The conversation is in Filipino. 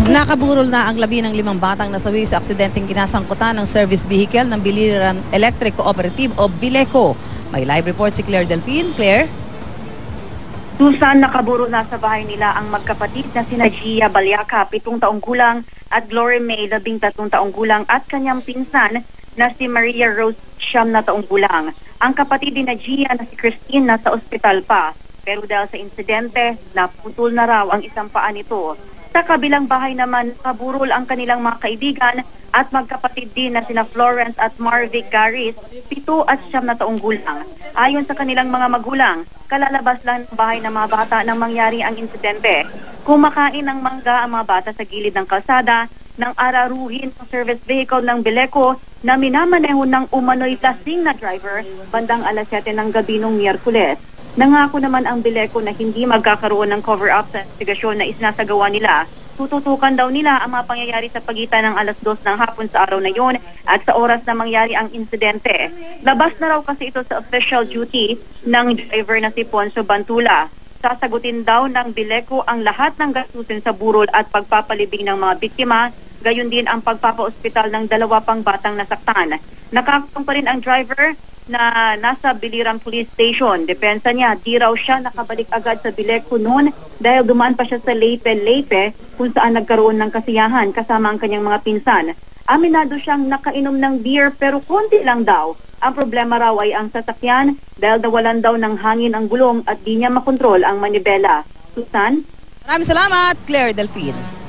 Nakaburol na ang labi ng 5 batang nasawi sa aksidenteng kinasangkutan ng service vehicle ng Biliran Electric Cooperative o Bileco. May live report si Claire Delfin. Claire? Susan, nakaburo na sa bahay nila ang magkapatid na sina Gia Balyaca, 7 taong gulang, at Glory May, 13 taong gulang, at kanyang pinsan na si Maria Rose, 9 taong gulang. Ang kapatid din na Gia na si Christine nasa ospital pa, pero dahil sa insidente, naputol na raw ang isang paa nito. Sa kabilang bahay naman, kaburol ang kanilang mga kaibigan at magkapatid din na sina Florence at Marvic Garis, 7 at 9 taong gulang. Ayon sa kanilang mga magulang, kalalabas lang ng bahay ng mga bata nang mangyari ang insidente. Kumakain ng mangga ang mga bata sa gilid ng kalsada nang araruhin ng service vehicle ng Bileco na minamaneho ng umano'y lasing na driver bandang alas 7 ng gabi noong Miyerkules. Nangako naman ang Bileco na hindi magkakaroon ng cover-up sa investigasyon na isinasagawa nila. Tututukan daw nila ang mga pangyayari sa pagitan ng alas 2 ng hapon sa araw na yon at sa oras na mangyari ang insidente. Labas na raw kasi ito sa official duty ng driver na si Ponso Bantula. Sasagutin daw ng Bileco ang lahat ng gastusin sa burol at pagpapalibing ng mga biktima, gayon din ang pagpapa-ospital ng 2 pang batang nasaktan. Nakakulong pa rin ang driver na nasa Biliran Police Station. Depensa niya, di raw siya nakabalik agad sa Bileco noon dahil dumaan pa siya sa Leyte kung saan nagkaroon ng kasiyahan kasama ang kanyang mga pinsan. Aminado siyang nakainom ng beer pero konti lang daw. Ang problema raw ay ang sasakyan dahil nawalan daw ng hangin ang gulong at di niya makontrol ang manibela. Susan? Maraming salamat, Claire Delfin.